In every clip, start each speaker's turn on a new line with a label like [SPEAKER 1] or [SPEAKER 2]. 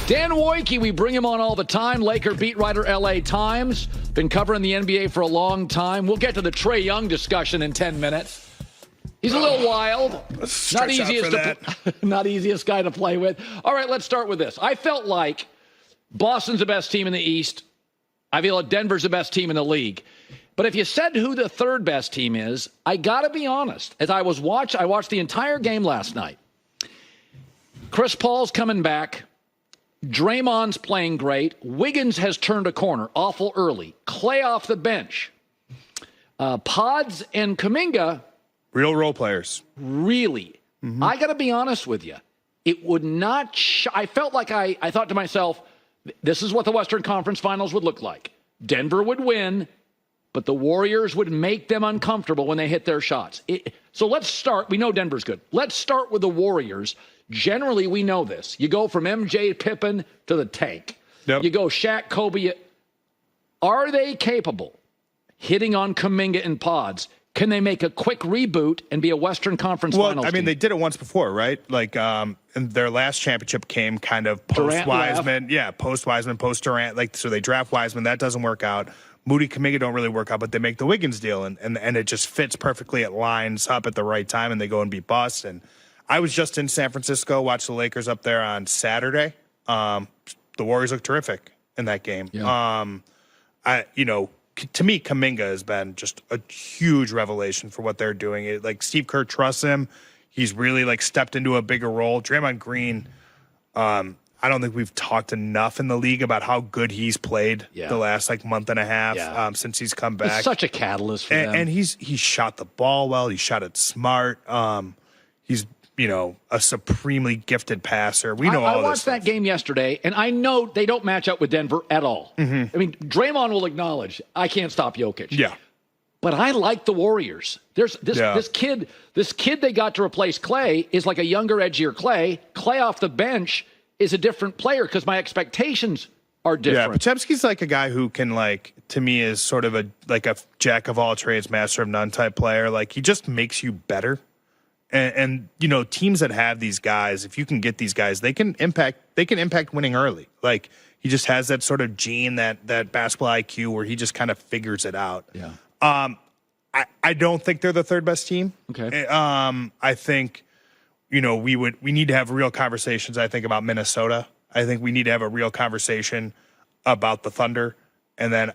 [SPEAKER 1] Dan Woike, we bring him on all the time. Laker beat writer, LA Times. Been covering the NBA for a long time. We'll get to the Trey Young discussion in 10 minutes. He's a little wild. Not easiest guy to play with. All right, let's start with this. I felt like Boston's the best team in the East. I feel like Denver's the best team in the league. But if you said who the third best team is, I got to be honest. As I watched the entire game last night. Chris Paul's coming back. Draymond's playing great. Wiggins has turned a corner awful early. Clay off the bench. Pods and Kuminga.
[SPEAKER 2] Real role players.
[SPEAKER 1] Really. Mm-hmm. I got to be honest with you. It would not I felt like I thought to myself, this is what the Western Conference Finals would look like. Denver would win, but the Warriors would make them uncomfortable when they hit their shots. So let's start. We know Denver's good. Let's start with the Warriors. Generally, we know this. You go from MJ, Pippen to the tank. Yep. You go Shaq, Kobe. Are they capable hitting on Kuminga and Pods? Can they make a quick reboot and be a Western Conference Finals team?
[SPEAKER 2] They did it once before, right? Like, and their last championship came kind of post-Wiseman. Yeah, post-Wiseman, post-Durant. Like, so they draft Wiseman. That doesn't work out. Moody, Kuminga don't really work out, but they make the Wiggins deal, and it just fits perfectly. It lines up at the right time, and they go and beat Boston. I was just in San Francisco, watched the Lakers up there on Saturday. The Warriors look terrific in that game. Yeah. To me, Kuminga has been just a huge revelation for what they're doing. Steve Kerr trusts him. He's really stepped into a bigger role. Draymond Green, I don't think we've talked enough in the league about how good he's played the last month and a half since he's come back.
[SPEAKER 1] He's such a catalyst for them.
[SPEAKER 2] And he's shot the ball well. He shot it smart. He's a supremely gifted passer. We know all this.
[SPEAKER 1] I watched that game yesterday, and I know they don't match up with Denver at all. Mm-hmm. I mean, Draymond will acknowledge, I can't stop Jokic.
[SPEAKER 2] Yeah.
[SPEAKER 1] But I like the Warriors. There's this kid they got to replace Clay is like a younger, edgier Clay. Clay off the bench is a different player because my expectations are different.
[SPEAKER 2] Yeah, Potemkin's like a guy who can, to me, is sort of a jack of all trades, master of none type player. He just makes you better. And teams that have these guys, if you can get these guys, they can impact winning early. He just has that sort of gene, that basketball IQ where he just kind of figures it out.
[SPEAKER 1] Yeah.
[SPEAKER 2] I don't think they're the third best team.
[SPEAKER 1] Okay.
[SPEAKER 2] I think, we need to have real conversations, I think, about Minnesota. I think we need to have a real conversation about the Thunder. And then,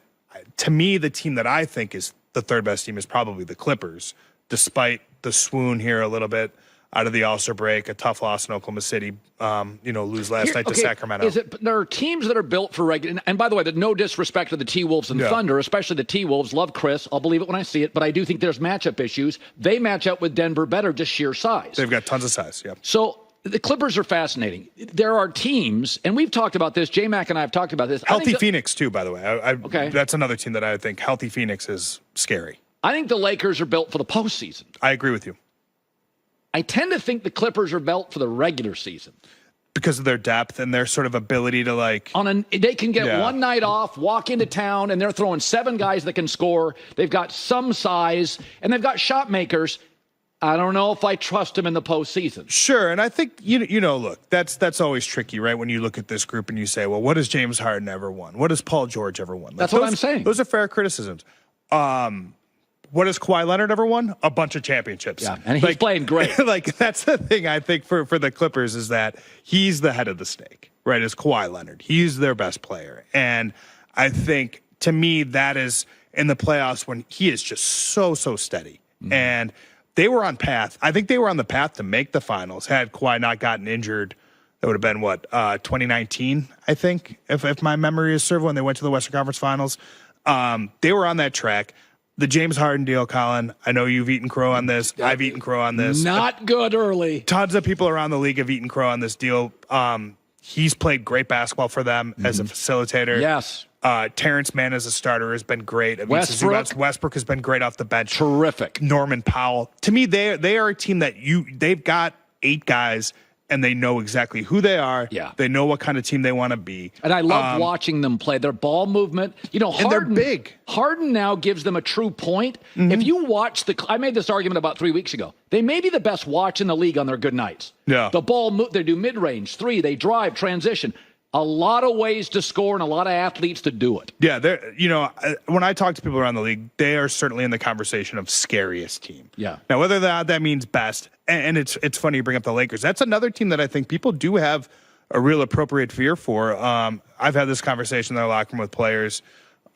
[SPEAKER 2] to me, the team that I think is the third best team is probably the Clippers, despite the swoon here a little bit out of the All-Star break, a tough loss in Oklahoma City, lose last night to Sacramento.
[SPEAKER 1] There are teams that are built for regular, and by the way, no disrespect to the T-Wolves and Thunder, especially the T-Wolves. Love Chris. I'll believe it when I see it, but I do think there's matchup issues. They match up with Denver better, just sheer size.
[SPEAKER 2] They've got tons of size, yeah.
[SPEAKER 1] So the Clippers are fascinating. There are teams, and we've talked about this, J-Mac and I have talked about this.
[SPEAKER 2] Healthy Phoenix, too, by the way. Okay. That's another team that I think healthy Phoenix is scary.
[SPEAKER 1] I think the Lakers are built for the postseason.
[SPEAKER 2] I agree with you.
[SPEAKER 1] I tend to think the Clippers are built for the regular season.
[SPEAKER 2] Because of their depth and their sort of ability to
[SPEAKER 1] they can get one night off, walk into town, and they're throwing 7 guys that can score. They've got some size, and they've got shot makers. I don't know if I trust them in the postseason.
[SPEAKER 2] Sure, and I think, look, that's always tricky, right? When you look at this group and you say, well, what has James Harden ever won? What has Paul George ever won?
[SPEAKER 1] That's what I'm saying.
[SPEAKER 2] Those are fair criticisms. What has Kawhi Leonard ever won? A bunch of championships.
[SPEAKER 1] Yeah, and he's playing great.
[SPEAKER 2] That's the thing I think for the Clippers is that he's the head of the snake, right? Is Kawhi Leonard. He's their best player. And I think, to me, that is in the playoffs when he is just so steady. Mm-hmm. And they were on path. I think they were on the path to make the finals. Had Kawhi not gotten injured, that would have been, 2019, I think, if my memory is served, when they went to the Western Conference Finals. They were on that track. The James Harden deal, Colin, I know you've eaten crow on this. I've eaten crow on this.
[SPEAKER 1] Not good early.
[SPEAKER 2] Tons of people around the league have eaten crow on this deal. He's played great basketball for them as a facilitator.
[SPEAKER 1] Yes.
[SPEAKER 2] Terrence Mann as a starter has been great.
[SPEAKER 1] Westbrook
[SPEAKER 2] has been great off the bench.
[SPEAKER 1] Terrific.
[SPEAKER 2] Norman Powell. To me, they are a team that they've got 8 guys, and they know exactly who they are.
[SPEAKER 1] Yeah.
[SPEAKER 2] They know what kind of team they want to be.
[SPEAKER 1] And I love watching them play. Their ball movement. Harden,
[SPEAKER 2] and they're big.
[SPEAKER 1] Harden now gives them a true point. Mm-hmm. If you watch I made this argument about 3 weeks ago. They may be the best watch in the league on their good nights.
[SPEAKER 2] Yeah.
[SPEAKER 1] The ball, they do mid-range, 3, they drive, transition. A lot of ways to score and a lot of athletes to do it.
[SPEAKER 2] Yeah, when I talk to people around the league, they are certainly in the conversation of scariest team.
[SPEAKER 1] Yeah.
[SPEAKER 2] Now, whether that means best, and it's funny you bring up the Lakers. That's another team that I think people do have a real appropriate fear for. I've had this conversation in their locker room with players,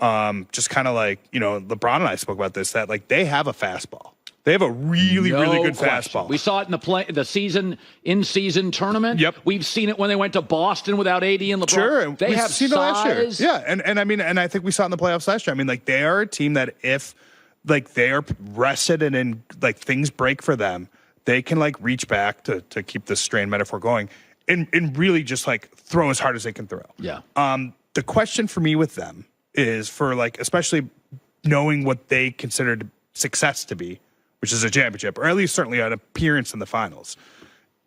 [SPEAKER 2] just kind of like, LeBron and I spoke about this, that like they have a fastball. They have a really good fastball.
[SPEAKER 1] We saw it in the in-season tournament.
[SPEAKER 2] Yep.
[SPEAKER 1] We've seen it when they went to Boston without AD and LeBron.
[SPEAKER 2] Sure.
[SPEAKER 1] They have size.
[SPEAKER 2] Last year. Yeah, and I think we saw it in the playoffs last year. I mean, like they are a team that if like they are rested and like things break for them, they can like reach back to keep this strain metaphor going and really just like throw as hard as they can throw.
[SPEAKER 1] Yeah.
[SPEAKER 2] The question for me with them is for like, especially knowing what they considered success to be, which is a championship, or at least certainly an appearance in the finals.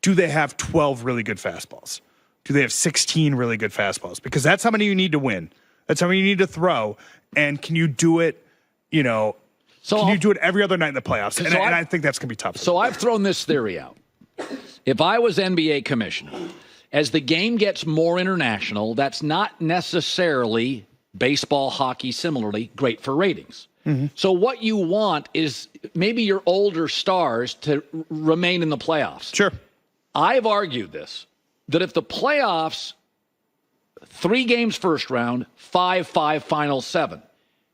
[SPEAKER 2] Do they have 12 really good fastballs? Do they have 16 really good fastballs? Because that's how many you need to win. That's how many you need to throw. And can you do it, you do it every other night in the playoffs? And I think that's going to be tough.
[SPEAKER 1] So I've thrown this theory out. If I was NBA commissioner, as the game gets more international, that's not necessarily baseball, hockey, similarly, great for ratings. Mm-hmm. So what you want is maybe your older stars to remain in the playoffs.
[SPEAKER 2] Sure.
[SPEAKER 1] I've argued this, that if the playoffs, 3 games first round, 5-5 final 7,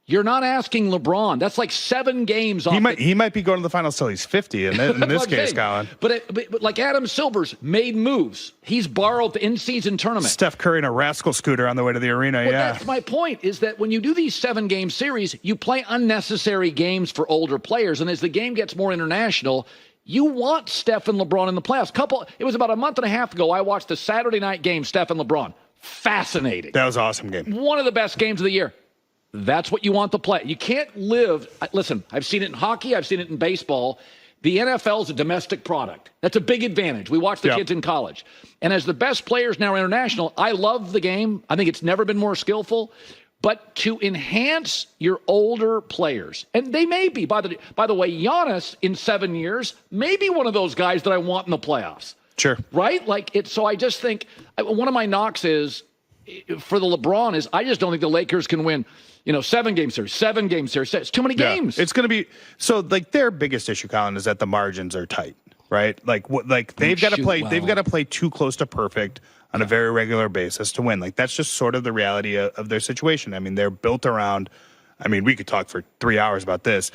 [SPEAKER 1] you're not asking LeBron. That's like 7 games off.
[SPEAKER 2] He might be going to the finals till he's 50 in this case, Colin.
[SPEAKER 1] But like Adam Silver's made moves. He's borrowed the in-season tournament.
[SPEAKER 2] Steph Curry in a rascal scooter on the way to the arena,
[SPEAKER 1] well, that's my point, is that when you do these 7-game series, you play unnecessary games for older players. And as the game gets more international, you want Steph and LeBron in the playoffs. It was about a month and a half ago, I watched the Saturday night game, Steph and LeBron. Fascinating.
[SPEAKER 2] That was an awesome game.
[SPEAKER 1] One of the best games of the year. That's what you want to play. You can't live. Listen, I've seen it in hockey. I've seen it in baseball. The NFL is a domestic product. That's a big advantage. We watch the kids in college. And as the best players now are international, I love the game. I think it's never been more skillful. But to enhance your older players, and they may be, by the way, Giannis in 7 years may be one of those guys that I want in the playoffs.
[SPEAKER 2] Sure.
[SPEAKER 1] Right? So I just think one of my knocks is for the LeBron is I just don't think the Lakers can win. 7-game series. It's too many games.
[SPEAKER 2] It's going to be so. Like their biggest issue, Colin, is that the margins are tight, right? They've got to play. Well. They've got to play too close to perfect on a very regular basis to win. Like that's just sort of the reality of their situation. I mean, they're built around. I mean, we could talk for 3 hours about this.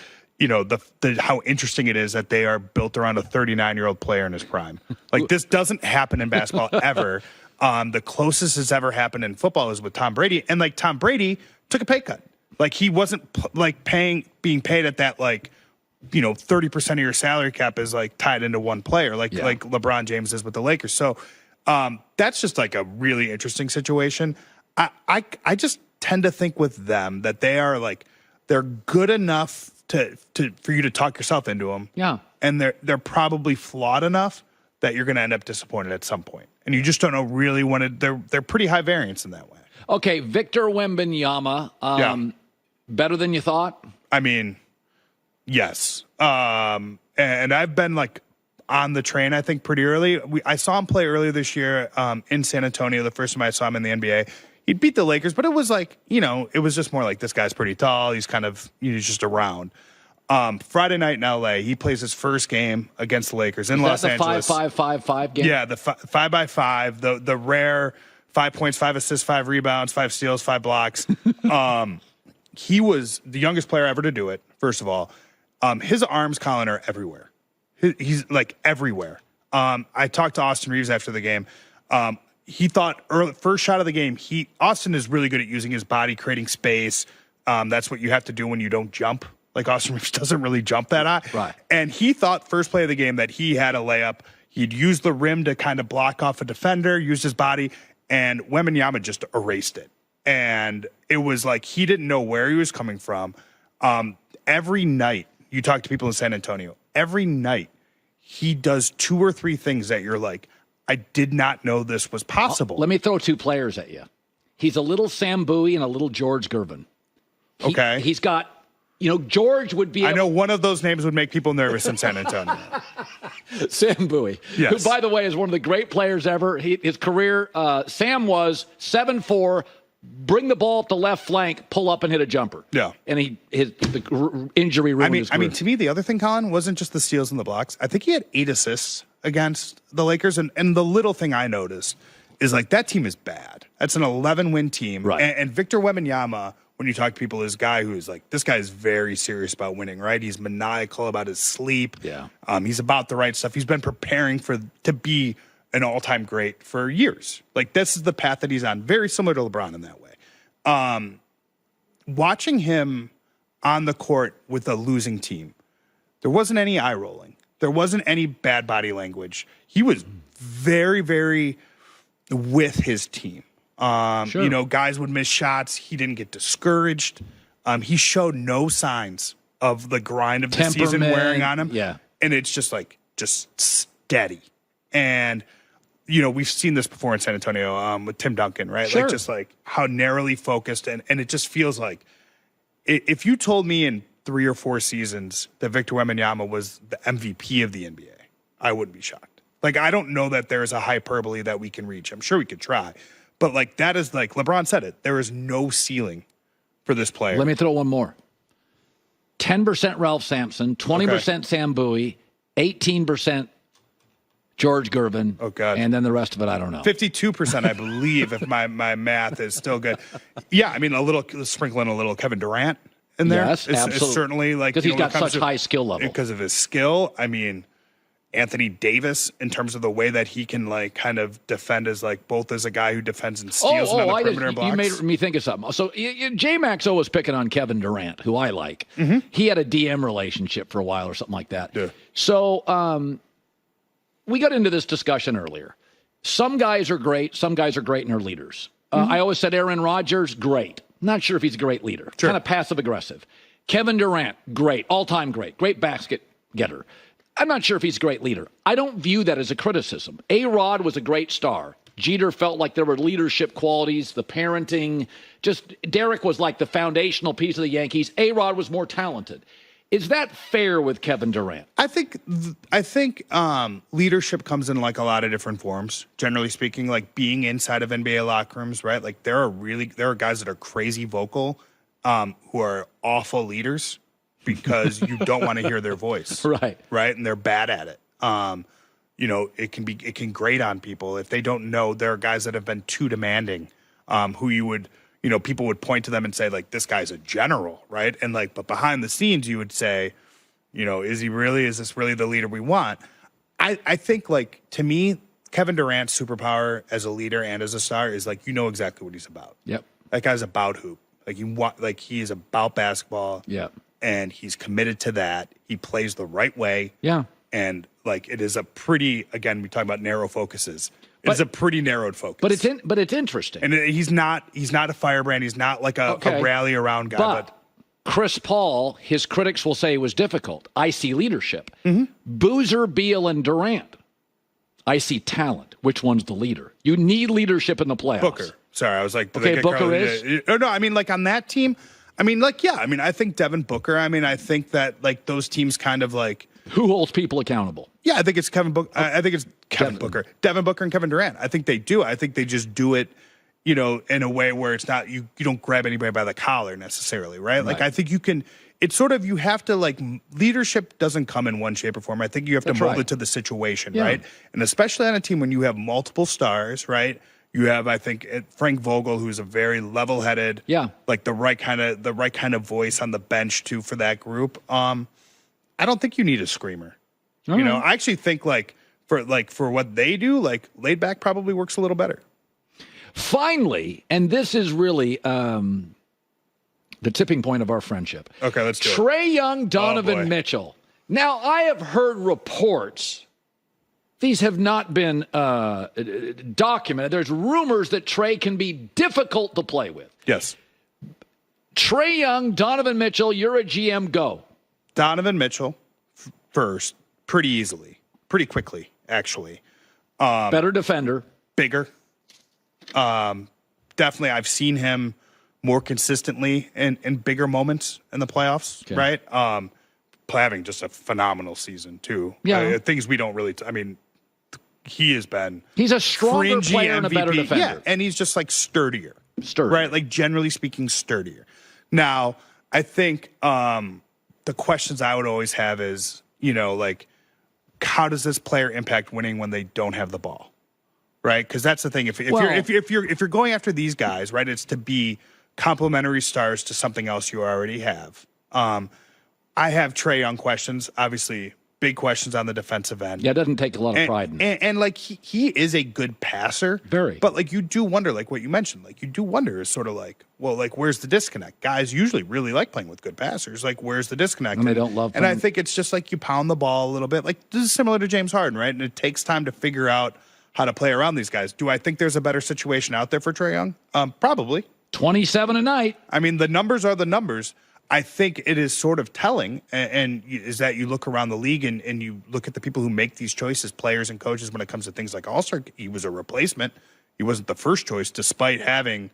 [SPEAKER 2] How interesting it is that they are built around a 39-year-old player in his prime. Like this doesn't happen in basketball ever. The closest it's ever happened in football is with Tom Brady, and like Tom Brady took a pay cut. Like he wasn't being paid at that 30% of your salary cap is like tied into one player, like LeBron James is with the Lakers. So that's just like a really interesting situation. I just tend to think with them that they are like they're good enough for you to talk yourself into them.
[SPEAKER 1] Yeah, and
[SPEAKER 2] they're probably flawed enough that you're going to end up disappointed at some point, and you just don't know really when they're pretty high variance in that way.
[SPEAKER 1] Okay, Victor Wembanyama, better than you thought?
[SPEAKER 2] I mean, yes. And I've been like on the train, I think, pretty early. I saw him play earlier this year in San Antonio, the first time I saw him in the NBA. He beat the Lakers, but it was like, it was just more like this guy's pretty tall. He's kind of, he's just around. Friday night in LA, he plays his first game against the Lakers in Los Angeles.
[SPEAKER 1] 5-5-5-5 game?
[SPEAKER 2] Yeah, the 5x5, the rare 5 points, 5 assists, 5 rebounds, 5 steals, 5 blocks. He was the youngest player ever to do it, first of all. His arms, Colin, are everywhere. He's like everywhere. I talked to Austin Reeves after the game. He thought first shot of the game, Austin is really good at using his body, creating space. That's what you have to do when you don't jump. Like Austin Reeves doesn't really jump that high.
[SPEAKER 1] Right.
[SPEAKER 2] And he thought first play of the game that he had a layup. He'd use the rim to kind of block off a defender, used his body, and Wembanyama just erased it. And it was like he didn't know where he was coming from. Every night, you talk to people in San Antonio, every night he does 2 or 3 things that you're like, I did not know this was possible.
[SPEAKER 1] Let me throw 2 players at you. He's a little Sam Bowie and a little George Gervin.
[SPEAKER 2] Okay.
[SPEAKER 1] He's got George would be.
[SPEAKER 2] I know one of those names would make people nervous in San Antonio.
[SPEAKER 1] Sam Bowie,
[SPEAKER 2] yes.
[SPEAKER 1] who, by the way, is one of the great players ever. His career, Sam was 7'4", bring the ball up the left flank, pull up and hit a jumper.
[SPEAKER 2] Yeah.
[SPEAKER 1] And the injury ruined his career.
[SPEAKER 2] I mean, to me, the other thing, Colin, wasn't just the steals and the blocks. I think he had 8 assists against the Lakers. And the little thing I noticed is, like, that team is bad. That's an 11-win team.
[SPEAKER 1] Right.
[SPEAKER 2] And Victor Wembanyama, when you talk to people, is a guy who is like, this guy is very serious about winning, right? He's maniacal about his sleep.
[SPEAKER 1] Yeah.
[SPEAKER 2] He's about the right stuff. He's been preparing to be an all-time great for years. Like, this is the path that he's on, very similar to LeBron in that way. Watching him on the court with a losing team, there wasn't any eye rolling. There wasn't any bad body language. He was very, very with his team. Sure. Guys would miss shots. He didn't get discouraged. He showed no signs of the grind of the season wearing on him.
[SPEAKER 1] Yeah.
[SPEAKER 2] And it's just steady. And, we've seen this before in San Antonio with Tim Duncan, right?
[SPEAKER 1] Sure.
[SPEAKER 2] Like, just like how narrowly focused. And it just feels like if you told me in 3 or 4 seasons that Victor Wembanyama was the MVP of the NBA, I wouldn't be shocked. Like, I don't know that there's a hyperbole that we can reach. I'm sure we could try. But, like, that is, like, LeBron said it. There is no ceiling for this player.
[SPEAKER 1] Let me throw one more. 10% Ralph Sampson, 20% Sam Bowie, 18% George Gervin.
[SPEAKER 2] Oh, God.
[SPEAKER 1] And then the rest of it, I don't know.
[SPEAKER 2] 52%, I believe, if my math is still good. Yeah, I mean, sprinkling a little Kevin Durant in there.
[SPEAKER 1] Yes, absolutely.
[SPEAKER 2] It's certainly, like,
[SPEAKER 1] because he's got such high skill level.
[SPEAKER 2] Because of his skill. I mean, Anthony Davis, in terms of the way that he can, like, kind of defend as, like, both as a guy who defends and steals and on the perimeter blocks.
[SPEAKER 1] You made me think of something. So J-Max was picking on Kevin Durant, who I like.
[SPEAKER 2] Mm-hmm.
[SPEAKER 1] He had a DM relationship for a while or something like that.
[SPEAKER 2] Yeah.
[SPEAKER 1] So we got into this discussion earlier. Some guys are great. Some guys are great and are leaders. I always said Aaron Rodgers, great. Not sure if he's a great leader.
[SPEAKER 2] Sure.
[SPEAKER 1] Kind of passive-aggressive. Kevin Durant, great. All-time great basket getter. I'm not sure if he's a great leader. I don't view that as a criticism. A-Rod was a great star. Jeter felt like there were leadership qualities, the parenting. Just Derek was like the foundational piece of the Yankees. A-Rod was more talented. Is that fair with Kevin Durant?
[SPEAKER 2] I think leadership comes in, like, a lot of different forms. Generally speaking, like being inside of NBA locker rooms, right? Like, there are guys that are crazy vocal, who are awful leaders because you don't want to hear their voice,
[SPEAKER 1] right?
[SPEAKER 2] And they're bad at it. It can grate on people if they don't know. There are guys that have been too demanding, who you would. People would point to them and say, like, this guy's a general, right? And, like, but behind the scenes, you would say, is this really the leader we want? I think, like, to me, Kevin Durant's superpower as a leader and as a star is, like, exactly what he's about.
[SPEAKER 1] Yep.
[SPEAKER 2] That guy's about hoop. He is about basketball.
[SPEAKER 1] Yep.
[SPEAKER 2] And he's committed to that. He plays the right way.
[SPEAKER 1] Yeah.
[SPEAKER 2] And, like, it is a pretty, again, we talk about narrow focuses. It's a pretty narrowed focus.
[SPEAKER 1] But it's interesting.
[SPEAKER 2] And he's not a firebrand. He's not like a rally around guy.
[SPEAKER 1] But Chris Paul, his critics will say was difficult. I see leadership.
[SPEAKER 2] Mm-hmm.
[SPEAKER 1] Boozer, Beal, and Durant. I see talent. Which one's the leader? You need leadership in the playoffs.
[SPEAKER 2] Booker. Sorry, I was like,
[SPEAKER 1] Booker is?
[SPEAKER 2] Oh, no, I mean, like, on that team, I mean, like, yeah. I mean, I think Devin Booker. I mean, I think that, like, those teams kind of, like,
[SPEAKER 1] who holds people accountable?
[SPEAKER 2] Yeah, I think it's Kevin Booker. I think it's Devin Booker and Kevin Durant. I think they do. I think they just do it, in a way where it's not you don't grab anybody by the collar necessarily, right? Like, I think you can. It's sort of you have to, like, leadership doesn't come in one shape or form. I think you have to mold it to the situation, right? And especially on a team when you have multiple stars, right? You have, I think, Frank Vogel, who's a very level-headed, like the right kind of voice on the bench too for that group. I don't think you need a screamer. I actually think, like, for what they do, like, laid back probably works a little better.
[SPEAKER 1] Finally, and this is really the tipping point of our friendship.
[SPEAKER 2] Okay, let's do it.
[SPEAKER 1] Trae Young, Donovan Mitchell. Now, I have heard reports. These have not been documented. There's rumors that Trae can be difficult to play with.
[SPEAKER 2] Yes.
[SPEAKER 1] Trae Young, Donovan Mitchell, you're a GM, go.
[SPEAKER 2] Donovan Mitchell first, pretty easily, pretty quickly, actually.
[SPEAKER 1] Better defender.
[SPEAKER 2] Bigger. Definitely, I've seen him more consistently in bigger moments in the playoffs, right? Having just a phenomenal season, too.
[SPEAKER 1] Yeah.
[SPEAKER 2] Things we don't really, he has been.
[SPEAKER 1] He's a stronger player
[SPEAKER 2] MVP.
[SPEAKER 1] and a better defender.
[SPEAKER 2] Yeah, and he's just like sturdier.
[SPEAKER 1] Sturdy.
[SPEAKER 2] Right? Like generally speaking, sturdier. Now, I think the questions I would always have is, like, how does this player impact winning when they don't have the ball? Right? Because that's the thing. If you're going after these guys, right, it's to be complementary stars to something else you already have. I have Trae Young questions, obviously big questions on the defensive end.
[SPEAKER 1] Yeah, it doesn't take a lot of pride in it.
[SPEAKER 2] And like he is a good passer.
[SPEAKER 1] Very.
[SPEAKER 2] But like you do wonder, like what you mentioned, like you do wonder is sort of like, well, like where's the disconnect? Guys usually really like playing with good passers. Like where's the disconnect?
[SPEAKER 1] And they don't love
[SPEAKER 2] And I think it's just like you pound the ball a little bit. Like this is similar to James Harden, right? And it takes time to figure out how to play around these guys. Do I think there's a better situation out there for Trae Young? Probably.
[SPEAKER 1] 27 a night.
[SPEAKER 2] I mean, the numbers are the numbers. I think it is sort of telling, and is that you look around the league and you look at the people who make these choices, players and coaches, when it comes to things like All-Star. He was a replacement. He wasn't the first choice, despite having,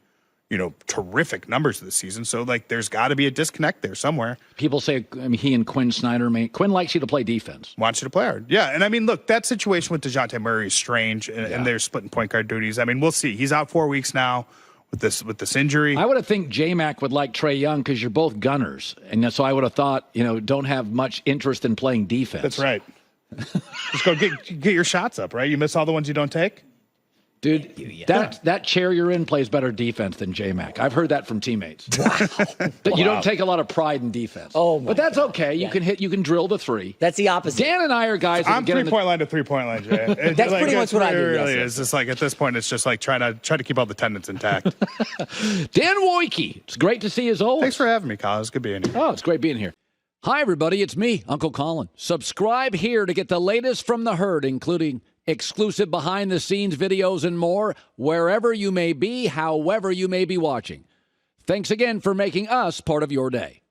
[SPEAKER 2] terrific numbers this season. So, like, there's got to be a disconnect there somewhere.
[SPEAKER 1] People say, he and Quinn Snyder, Quinn likes you to play defense.
[SPEAKER 2] Wants you to play hard. Yeah, and I mean, look, that situation with DeJounte Murray is strange, and they're splitting point guard duties. I mean, we'll see. He's out 4 weeks now. With this injury,
[SPEAKER 1] I would have think J-Mac would like Trae Young because you're both gunners, and so I would have thought don't have much interest in playing defense.
[SPEAKER 2] That's right. Just go get your shots up, right? You miss all the ones you don't take.
[SPEAKER 1] Dude, that chair you're in plays better defense than J-Mac. I've heard that from teammates. That you don't take a lot of pride in defense. But that's okay. You can drill the three.
[SPEAKER 3] That's the opposite.
[SPEAKER 1] Dan and I are guys.
[SPEAKER 2] I'm 3-point line to 3-point line, Jay.
[SPEAKER 3] That's like, pretty much what I do.
[SPEAKER 2] It really is. It's like at this point, it's just like try to keep all the tendons intact.
[SPEAKER 1] Dan Woike. It's great to see you as always.
[SPEAKER 2] Thanks for having me, Colin. It's good being here.
[SPEAKER 1] Oh, it's great being here. Hi, everybody. It's me, Uncle Colin. Subscribe here to get the latest from the herd, including exclusive behind-the-scenes videos and more, wherever you may be, however you may be watching. Thanks again for making us part of your day.